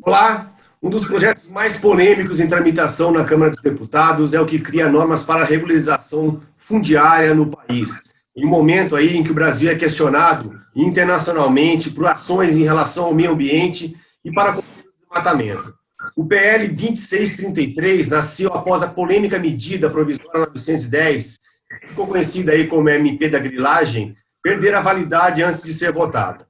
Olá! Um dos projetos mais polêmicos em tramitação na Câmara dos Deputados é o que cria normas para a regularização fundiária no país. Em um momento aí em que o Brasil é questionado internacionalmente por ações em relação ao meio ambiente e para o desmatamento. O PL 2633 nasceu após a polêmica medida provisória 910, que ficou conhecida aí como MP da grilagem, perder a validade antes de ser votada.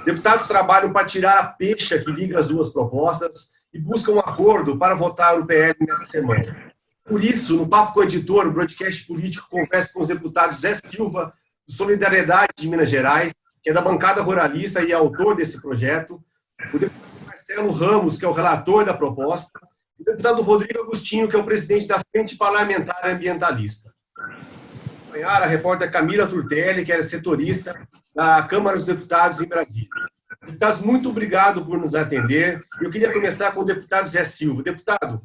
Deputados trabalham para tirar a pecha que liga as duas propostas e buscam um acordo para votar o PL nesta semana. Por isso, no Papo com o Editor, o broadcast político conversa com os deputados Zé Silva, do Solidariedade de Minas Gerais, que é da bancada ruralista e é autor desse projeto, o deputado Marcelo Ramos, que é o relator da proposta, e o deputado Rodrigo Agostinho, que é o presidente da Frente Parlamentar Ambientalista. A repórter Camila Turtelli, que é setorista da Câmara dos Deputados em Brasília. Deputados, muito obrigado por nos atender. Eu queria começar com o deputado Zé Silva. Deputado,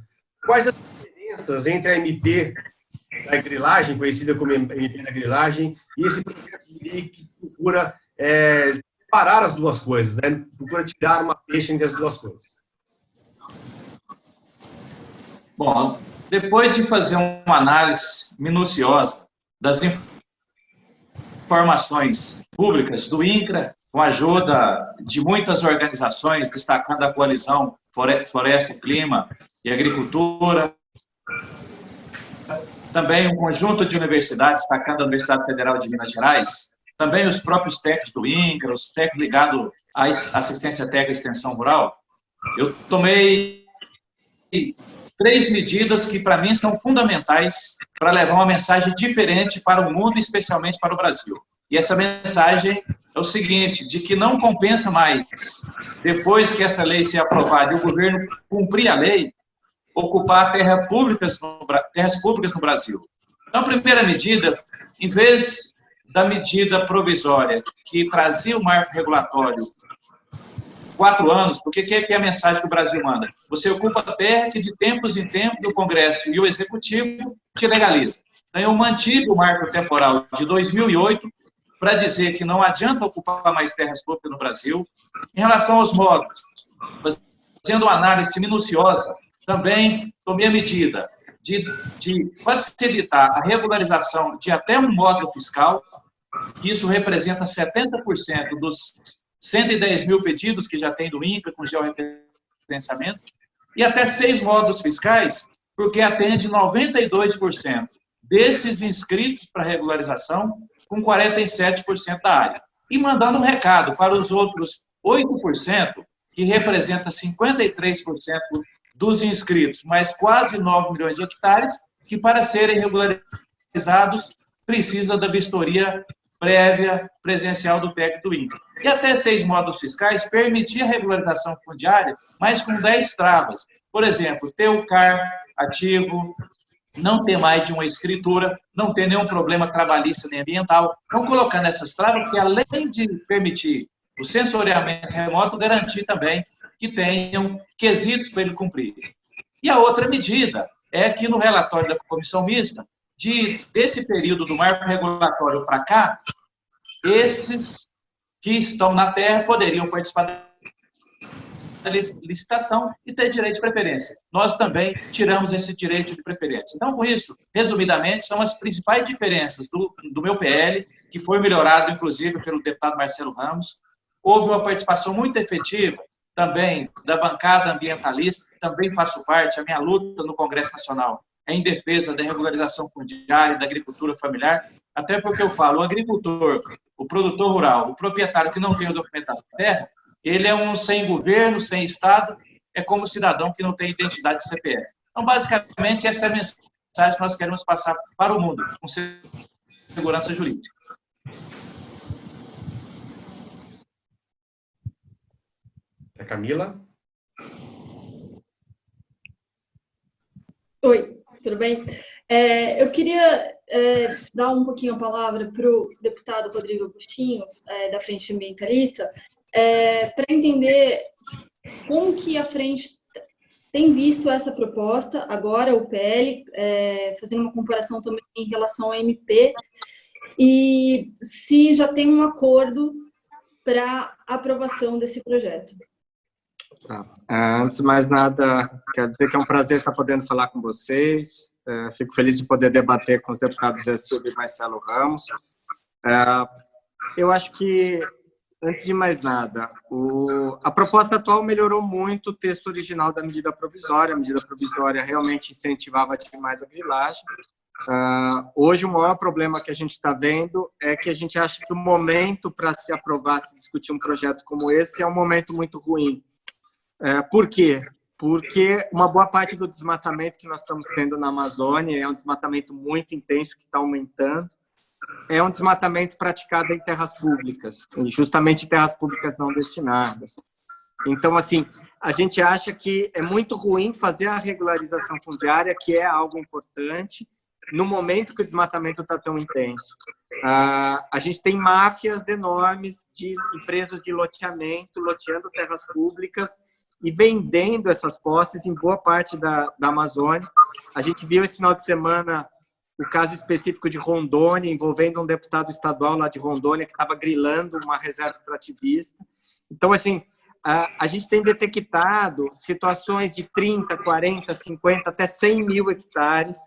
quais as diferenças entre a MP da grilagem, conhecida como MP da grilagem, e esse projeto de lei que procura separar as duas coisas, né? Procura tirar uma pecha entre as duas coisas? Bom, depois de fazer uma análise minuciosa das informações públicas do INCRA, com a ajuda de muitas organizações, destacando a coalizão Floresta, Clima e Agricultura, também um conjunto de universidades, destacando a Universidade Federal de Minas Gerais, também os próprios técnicos do INCRA, os técnicos ligados à assistência técnica e extensão rural. Eu tomei 3 medidas que, para mim, são fundamentais para levar uma mensagem diferente para o mundo, especialmente para o Brasil. E essa mensagem é o seguinte, de que não compensa mais, depois que essa lei ser aprovada e o governo cumprir a lei, ocupar terras públicas no Brasil. Então, a primeira medida, em vez da medida provisória que trazia o marco regulatório 4 anos, porque que é a mensagem que o Brasil manda? Você ocupa a terra que de tempos em tempos o Congresso e o Executivo te legaliza. Então, eu mantive o marco temporal de 2008 para dizer que não adianta ocupar mais terras públicas no Brasil. Em relação aos módulos, fazendo uma análise minuciosa, também tomei a medida de facilitar a regularização de até um módulo fiscal, que isso representa 70% dos 110 mil pedidos que já tem do INCRA com georreferenciamento, e até 6 módulos fiscais, porque atende 92% desses inscritos para regularização, com 47% da área. E mandando um recado para os outros 8%, que representa 53% dos inscritos, mais quase 9 milhões de hectares, que para serem regularizados precisa da vistoria prévia presencial do técnico do INCRA. E até 6 módulos fiscais permitia a regularização fundiária, mas com 10 travas. Por exemplo, ter o CAR ativo, não ter mais de uma escritura, não ter nenhum problema trabalhista nem ambiental. Então, colocando essas travas, que além de permitir o sensoriamento remoto, garantir também que tenham quesitos para ele cumprir. E a outra medida é que no relatório da comissão mista, desse período do marco regulatório para cá, esses que estão na terra poderiam participar da licitação e ter direito de preferência. Nós também tiramos esse direito de preferência. Então, com isso, resumidamente, são as principais diferenças do meu PL, que foi melhorado, inclusive, pelo deputado Marcelo Ramos. Houve uma participação muito efetiva também da bancada ambientalista, também faço parte, a minha luta no Congresso Nacional é em defesa da regularização fundiária e da agricultura familiar, até porque eu falo, o agricultor, o produtor rural, o proprietário que não tem o documento da terra, ele é um sem governo, sem Estado, é como um cidadão que não tem identidade de CPF. Então, basicamente, essa é a mensagem que nós queremos passar para o mundo, com segurança jurídica. Camila? Oi, tudo bem? Eu queria dar um pouquinho a palavra para o deputado Rodrigo Agostinho, da Frente Ambientalista, para entender como que a Frente tem visto essa proposta, agora o PL, fazendo uma comparação também em relação ao MP, e se já tem um acordo para aprovação desse projeto. Tá. Antes de mais nada, quero dizer que é um prazer estar podendo falar com vocês. Fico feliz de poder debater com os deputados Zé Silva e Marcelo Ramos. Eu acho que, antes de mais nada, a proposta atual melhorou muito o texto original da medida provisória. A medida provisória realmente incentivava demais a grilagem. Hoje, o maior problema que a gente está vendo é que a gente acha que o momento para se aprovar, se discutir um projeto como esse, é um momento muito ruim. Por quê? Porque uma boa parte do desmatamento que nós estamos tendo na Amazônia é um desmatamento muito intenso, que está aumentando. É um desmatamento praticado em terras públicas, e justamente terras públicas não destinadas. Então, assim, a gente acha que é muito ruim fazer a regularização fundiária, que é algo importante, no momento que o desmatamento está tão intenso. A gente tem máfias enormes de empresas de loteamento, loteando terras públicas e vendendo essas posses em boa parte da Amazônia. A gente viu esse final de semana o caso específico de Rondônia, envolvendo um deputado estadual lá de Rondônia que estava grilando uma reserva extrativista. Então, assim, a gente tem detectado situações de 30, 40, 50, até 100 mil hectares.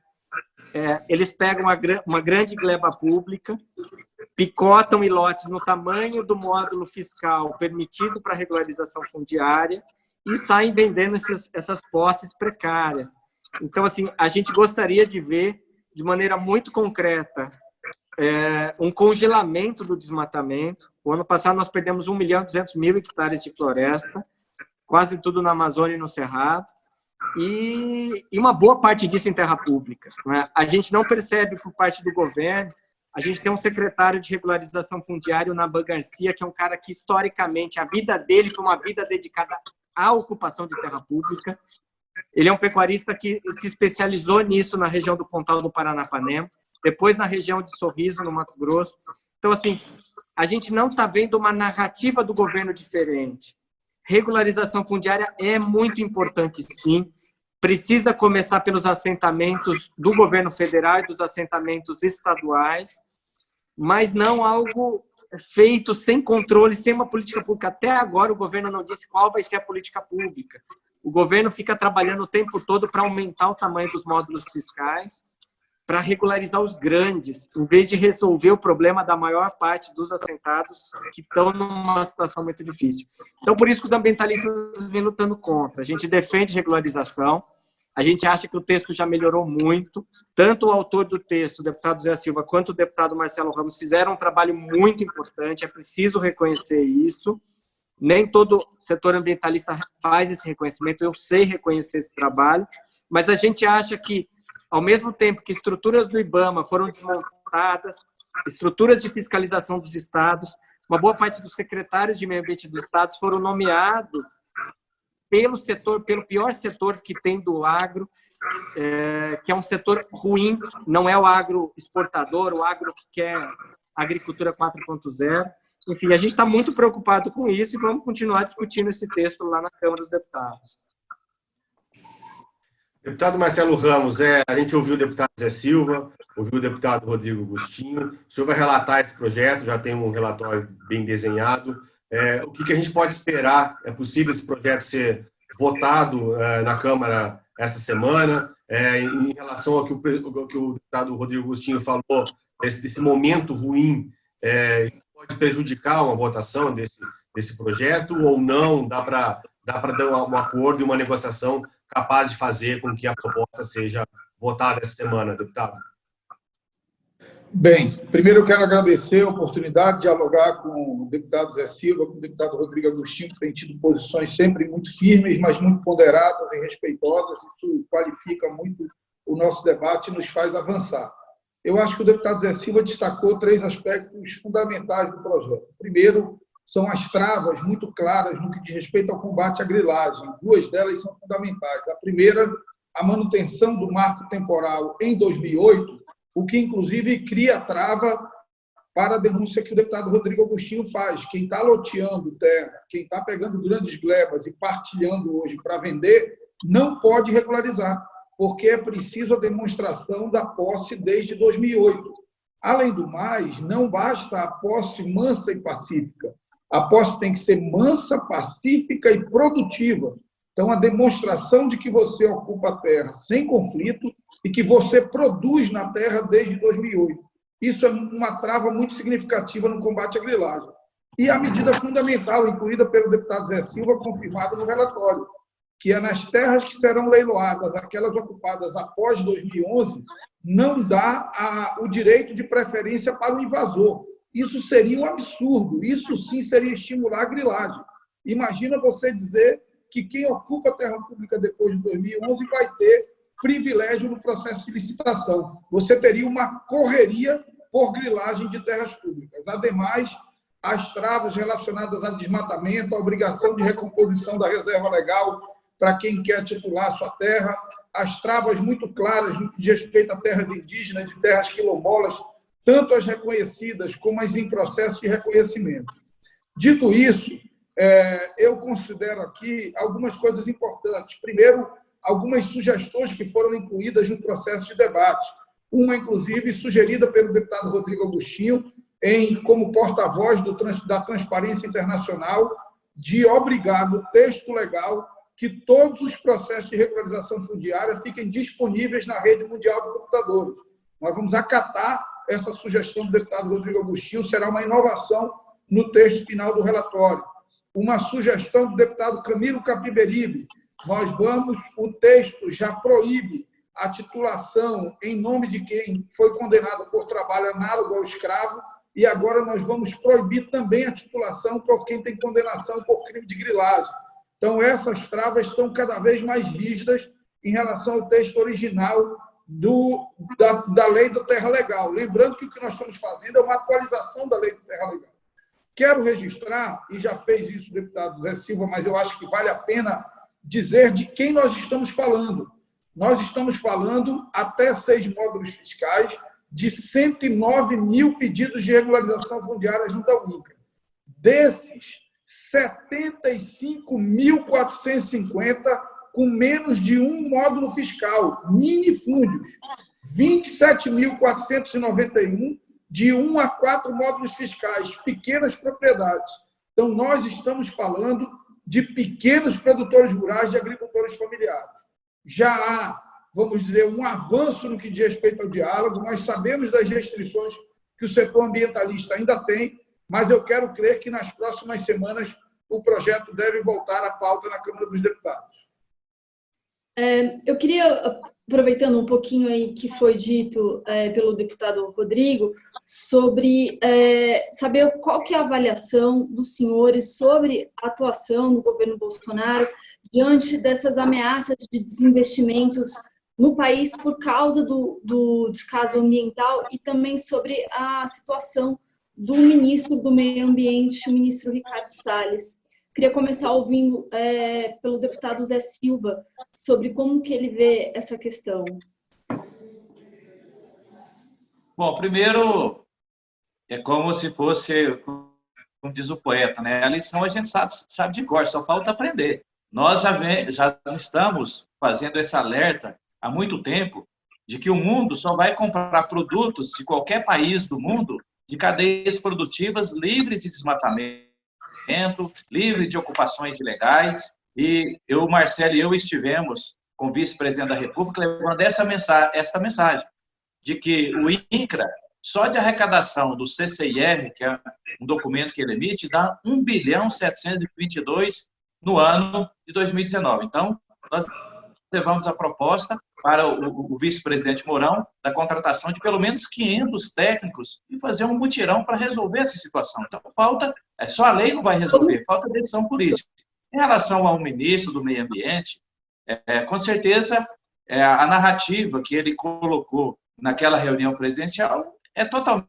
Eles pegam uma grande gleba pública, picotam em lotes no tamanho do módulo fiscal permitido para regularização fundiária e saem vendendo essas posses precárias. Então, assim, a gente gostaria de ver, de maneira muito concreta, um congelamento do desmatamento. O ano passado nós perdemos 1.200.000 hectares de floresta, quase tudo na Amazônia e no Cerrado, e uma boa parte disso em terra pública, né? A gente não percebe por parte do governo. A gente tem um secretário de regularização fundiária, o Naban Garcia, que é um cara que, historicamente, a vida dele foi uma vida dedicada à ocupação de terra pública. Ele é um pecuarista que se especializou nisso na região do Pontal do Paranapanema, depois na região de Sorriso, no Mato Grosso. Então, assim, a gente não está vendo uma narrativa do governo diferente. Regularização fundiária é muito importante, sim. Precisa começar pelos assentamentos do governo federal e dos assentamentos estaduais, mas não algo feito sem controle, sem uma política pública. Até agora, o governo não disse qual vai ser a política pública. O governo fica trabalhando o tempo todo para aumentar o tamanho dos módulos fiscais, para regularizar os grandes, em vez de resolver o problema da maior parte dos assentados que estão numa situação muito difícil. Então, por isso que os ambientalistas vêm lutando contra. A gente defende regularização, a gente acha que o texto já melhorou muito. Tanto o autor do texto, o deputado Zé Silva, quanto o deputado Marcelo Ramos fizeram um trabalho muito importante, é preciso reconhecer isso. Nem todo setor ambientalista faz esse reconhecimento, eu sei reconhecer esse trabalho, mas a gente acha que, ao mesmo tempo que estruturas do IBAMA foram desmontadas, estruturas de fiscalização dos estados, uma boa parte dos secretários de meio ambiente dos estados foram nomeados pelo pior setor que tem do agro, que é um setor ruim, não é o agro exportador, o agro que quer agricultura 4.0. Enfim, a gente está muito preocupado com isso e vamos continuar discutindo esse texto lá na Câmara dos Deputados. Deputado Marcelo Ramos, a gente ouviu o deputado Zé Silva, ouviu o deputado Rodrigo Agostinho. O senhor vai relatar esse projeto, já tem um relatório bem desenhado. O que a gente pode esperar? É possível esse projeto ser votado na Câmara essa semana? Em relação ao que o deputado Rodrigo Agostinho falou, desse momento ruim, pode prejudicar uma votação desse projeto ou não? Dá para dar um acordo e uma negociação capaz de fazer com que a proposta seja votada essa semana, deputado? Bem, primeiro eu quero agradecer a oportunidade de dialogar com o deputado Zé Silva, com o deputado Rodrigo Agostinho, que tem tido posições sempre muito firmes, mas muito ponderadas e respeitosas. Isso qualifica muito o nosso debate e nos faz avançar. Eu acho que o deputado Zé Silva destacou 3 aspectos fundamentais do projeto. Primeiro, são as travas muito claras no que diz respeito ao combate à grilagem. 2 delas são fundamentais. A primeira, a manutenção do marco temporal em 2008, o que, inclusive, cria trava para a denúncia que o deputado Rodrigo Agostinho faz. Quem está loteando terra, quem está pegando grandes glebas e partilhando hoje para vender, não pode regularizar, porque é preciso a demonstração da posse desde 2008. Além do mais, não basta a posse mansa e pacífica. A posse tem que ser mansa, pacífica e produtiva. Então, a demonstração de que você ocupa a terra sem conflito e que você produz na terra desde 2008. Isso é uma trava muito significativa no combate à grilagem. E a medida fundamental, incluída pelo deputado Zé Silva, confirmada no relatório, que é nas terras que serão leiloadas, aquelas ocupadas após 2011, não dá o direito de preferência para o invasor. Isso seria um absurdo. Isso sim seria estimular a grilagem. Imagina você dizer que quem ocupa a terra pública depois de 2011 vai ter privilégio no processo de licitação. Você teria uma correria por grilagem de terras públicas. Ademais, as travas relacionadas a desmatamento, a obrigação de recomposição da reserva legal para quem quer titular a sua terra, as travas muito claras no que diz respeito a terras indígenas e terras quilombolas, tanto as reconhecidas como as em processo de reconhecimento. Dito isso, eu considero aqui algumas coisas importantes. Primeiro, algumas sugestões que foram incluídas no processo de debate. Uma, inclusive, sugerida pelo deputado Rodrigo Agostinho, como porta-voz da Transparência Internacional, de obrigar no texto legal que todos os processos de regularização fundiária fiquem disponíveis na rede mundial de computadores. Nós vamos acatar essa sugestão do deputado Rodrigo Agostinho, será uma inovação no texto final do relatório. Uma sugestão do deputado Camilo Capiberibe, o texto já proíbe a titulação em nome de quem foi condenado por trabalho análogo ao escravo, e agora nós vamos proibir também a titulação por quem tem condenação por crime de grilagem. Então, essas travas estão cada vez mais rígidas em relação ao texto original da Lei da Terra Legal. Lembrando que o que nós estamos fazendo é uma atualização da Lei da Terra Legal. Quero registrar, e já fez isso o deputado Zé Silva, mas eu acho que vale a pena dizer de quem nós estamos falando. Nós estamos falando, até 6 módulos fiscais, de 109 mil pedidos de regularização fundiária junto ao INCRA. Desses, 75.450 com menos de um módulo fiscal, minifúndios. 27.491 de 1 a 4 módulos fiscais, pequenas propriedades. Então, nós estamos falando de pequenos produtores rurais, de agricultores familiares. Já há, vamos dizer, um avanço no que diz respeito ao diálogo. Nós sabemos das restrições que o setor ambientalista ainda tem, mas eu quero crer que nas próximas semanas o projeto deve voltar à pauta na Câmara dos Deputados. Eu queria, aproveitando um pouquinho aí que foi dito pelo deputado Rodrigo, sobre saber qual que é a avaliação dos senhores sobre a atuação do governo Bolsonaro diante dessas ameaças de desinvestimentos no país por causa do descaso ambiental, e também sobre a situação do ministro do Meio Ambiente, o ministro Ricardo Salles. Queria começar ouvindo pelo deputado Zé Silva sobre como que ele vê essa questão. Bom, primeiro, é como se fosse, como diz o poeta, né? A lição a gente sabe de cor, só falta aprender. Nós já estamos fazendo esse alerta há muito tempo de que o mundo só vai comprar produtos de qualquer país do mundo em cadeias produtivas livres de desmatamento, livre de ocupações ilegais, e o Marcelo e eu estivemos com o vice-presidente da República levando essa mensagem de que o INCRA, só de arrecadação do CCIR, que é um documento que ele emite, dá 1.722 no ano de 2019. Então, nós levamos a proposta para o vice-presidente Mourão da contratação de pelo menos 500 técnicos e fazer um mutirão para resolver essa situação. Então, só a lei não vai resolver, falta decisão política. Em relação ao ministro do Meio Ambiente, com certeza, a narrativa que ele colocou naquela reunião presidencial é totalmente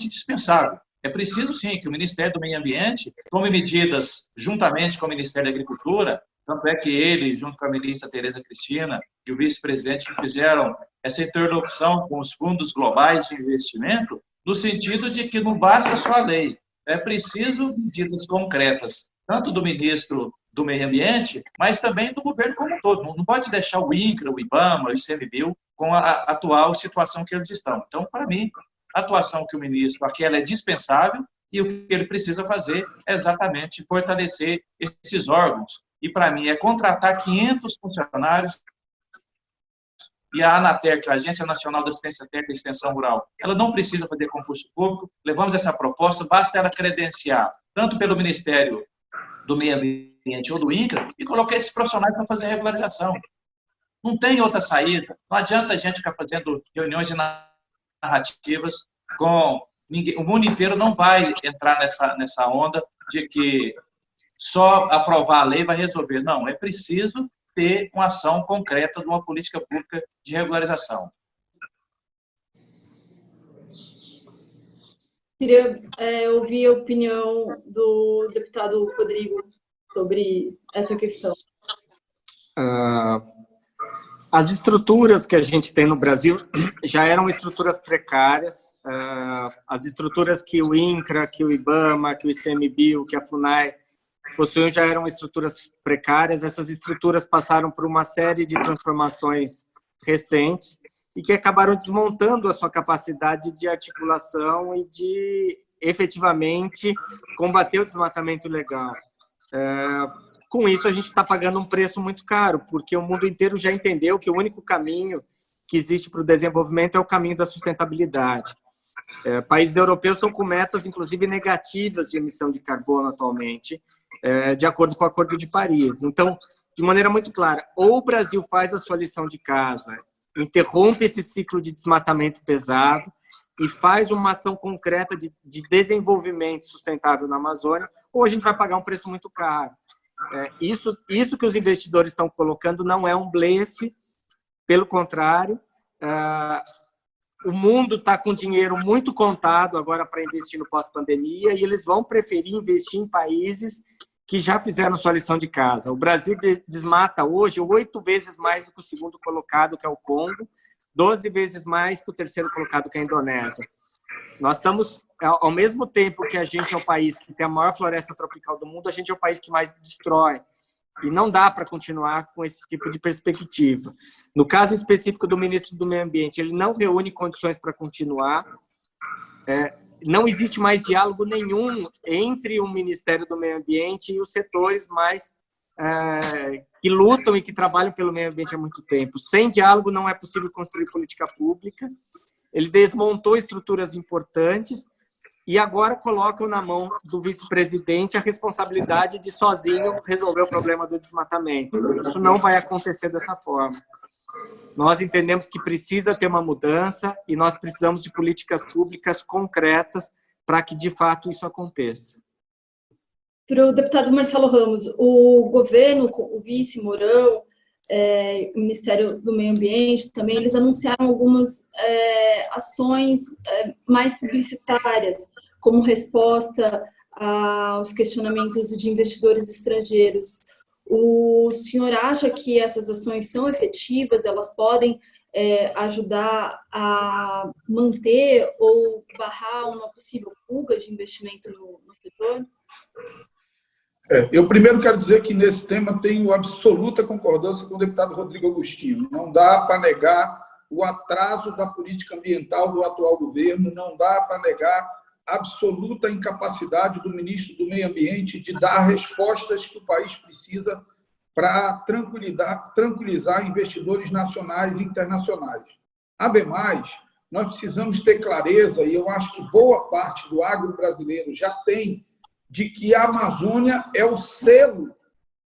dispensável. É preciso, sim, que o Ministério do Meio Ambiente tome medidas juntamente com o Ministério da Agricultura. Tanto é que ele, junto com a ministra Tereza Cristina e o vice-presidente, fizeram essa interlocução com os fundos globais de investimento, no sentido de que não basta só a lei, é preciso medidas concretas, tanto do ministro do Meio Ambiente, mas também do governo como um todo. Não pode deixar o INCRA, o IBAMA, o ICMBio com a atual situação que eles estão. Então, para mim, a atuação que o ministro, aquela é dispensável, E o que ele precisa fazer é exatamente fortalecer esses órgãos. E, para mim, é contratar 500 funcionários. E a ANATEC, a Agência Nacional da Assistência Técnica e Extensão Rural, ela não precisa fazer concurso público. Levamos essa proposta, basta ela credenciar, tanto pelo Ministério do Meio Ambiente ou do INCRA, e colocar esses profissionais para fazer a regularização. Não tem outra saída. Não adianta a gente ficar fazendo reuniões de narrativas com ninguém. O mundo inteiro não vai entrar nessa onda de que só aprovar a lei vai resolver. Não, é preciso ter uma ação concreta de uma política pública de regularização. Queria ouvir a opinião do deputado Rodrigo sobre essa questão. As estruturas que a gente tem no Brasil já eram estruturas precárias. As estruturas que o INCRA, que o IBAMA, que o ICMBio, que a FUNAI possuíam já eram estruturas precárias. Essas estruturas passaram por uma série de transformações recentes e que acabaram desmontando a sua capacidade de articulação e de, efetivamente, combater o desmatamento ilegal. Com isso, a gente está pagando um preço muito caro, porque o mundo inteiro já entendeu que o único caminho que existe para o desenvolvimento é o caminho da sustentabilidade. Países europeus estão com metas, inclusive, negativas de emissão de carbono atualmente, de acordo com o Acordo de Paris. Então, de maneira muito clara, ou o Brasil faz a sua lição de casa, interrompe esse ciclo de desmatamento pesado e faz uma ação concreta de desenvolvimento sustentável na Amazônia, ou a gente vai pagar um preço muito caro. Isso que os investidores estão colocando não é um blefe, pelo contrário, o mundo está com dinheiro muito contado agora para investir no pós-pandemia e eles vão preferir investir em países que já fizeram sua lição de casa. O Brasil desmata hoje 8 vezes mais do que o segundo colocado, que é o Congo, 12 vezes mais que o terceiro colocado, que é a Indonésia. Nós estamos, ao mesmo tempo que a gente é o país que tem a maior floresta tropical do mundo, a gente é o país que mais destrói. E não dá para continuar com esse tipo de perspectiva. No caso específico do ministro do Meio Ambiente, ele não reúne condições para continuar. Não existe mais diálogo nenhum entre o Ministério do Meio Ambiente e os setores mais que lutam e que trabalham pelo meio ambiente há muito tempo. Sem diálogo não é possível construir política pública. Ele desmontou estruturas importantes e agora colocam na mão do vice-presidente a responsabilidade de sozinho resolver o problema do desmatamento. Isso não vai acontecer dessa forma. Nós entendemos que precisa ter uma mudança e nós precisamos de políticas públicas concretas para que, de fato, isso aconteça. Para o deputado Marcelo Ramos, o governo, o vice Mourão, o Ministério do Meio Ambiente também, eles anunciaram algumas ações mais publicitárias, como resposta aos questionamentos de investidores estrangeiros. O senhor acha que essas ações são efetivas? Elas podem ajudar a manter ou barrar uma possível fuga de investimento no setor? Eu primeiro quero dizer que nesse tema tenho absoluta concordância com o deputado Rodrigo Agostinho. Não dá para negar o atraso da política ambiental do atual governo, não dá para negar a absoluta incapacidade do ministro do Meio Ambiente de dar respostas que o país precisa para tranquilizar investidores nacionais e internacionais. Ademais, nós precisamos ter clareza, e eu acho que boa parte do agro brasileiro já tem, de que a Amazônia é o selo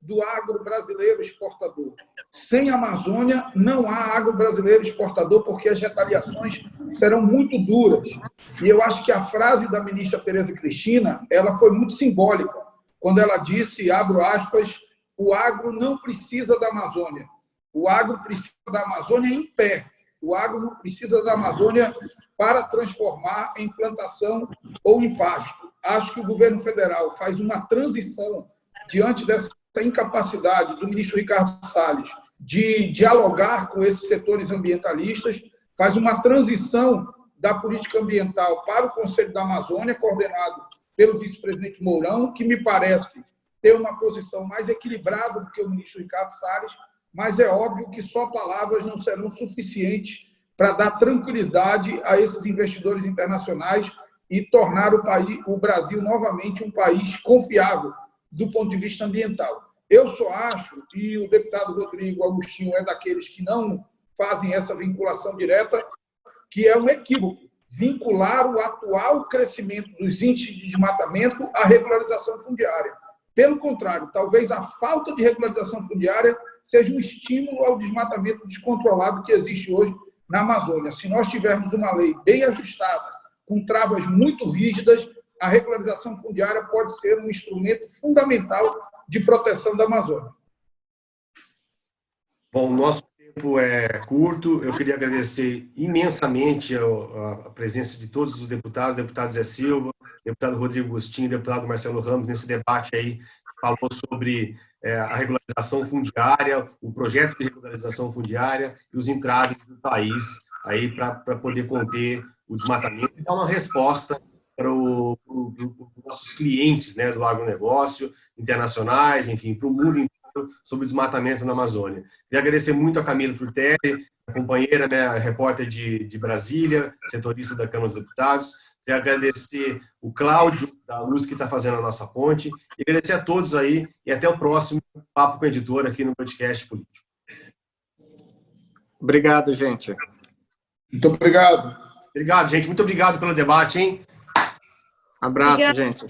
do agro brasileiro exportador. Sem a Amazônia, não há agro brasileiro exportador, porque as retaliações serão muito duras. E eu acho que a frase da ministra Tereza Cristina, ela foi muito simbólica, quando ela disse, abro aspas, o agro não precisa da Amazônia. O agro precisa da Amazônia em pé. O agro não precisa da Amazônia para transformar em plantação ou em pasto. Acho que o governo federal faz uma transição diante dessa incapacidade do ministro Ricardo Salles de dialogar com esses setores ambientalistas, faz uma transição da política ambiental para o Conselho da Amazônia, coordenado pelo vice-presidente Mourão, que me parece ter uma posição mais equilibrada do que o ministro Ricardo Salles, mas é óbvio que só palavras não serão suficientes para dar tranquilidade a esses investidores internacionais e tornar o Brasil novamente um país confiável do ponto de vista ambiental. Eu só acho, e o deputado Rodrigo Agostinho é daqueles que não fazem essa vinculação direta, que é um equívoco vincular o atual crescimento dos índices de desmatamento à regularização fundiária. Pelo contrário, talvez a falta de regularização fundiária seja um estímulo ao desmatamento descontrolado que existe hoje na Amazônia. Se nós tivermos uma lei bem ajustada, com travas muito rígidas, a regularização fundiária pode ser um instrumento fundamental de proteção da Amazônia. Bom, o nosso tempo é curto. Eu queria agradecer imensamente a presença de todos os deputados, deputado Zé Silva, deputado Rodrigo Agostinho, deputado Marcelo Ramos, nesse debate aí que falou sobre a regularização fundiária, o projeto de regularização fundiária e os entraves do país aí para poder conter o desmatamento e dar uma resposta para os nossos clientes, né, do agronegócio, internacionais, enfim, para o mundo inteiro, sobre o desmatamento na Amazônia. Queria agradecer muito a Camila Turtelli, a companheira, né, a repórter de Brasília, setorista da Câmara dos Deputados. Queria agradecer o Cláudio da Luz, que está fazendo a nossa ponte. E agradecer a todos aí e até o próximo Papo com a Editora aqui no podcast político. Obrigado, gente. Muito obrigado. Obrigado, gente. Muito obrigado pelo debate, hein? Abraço, Obrigada. gente.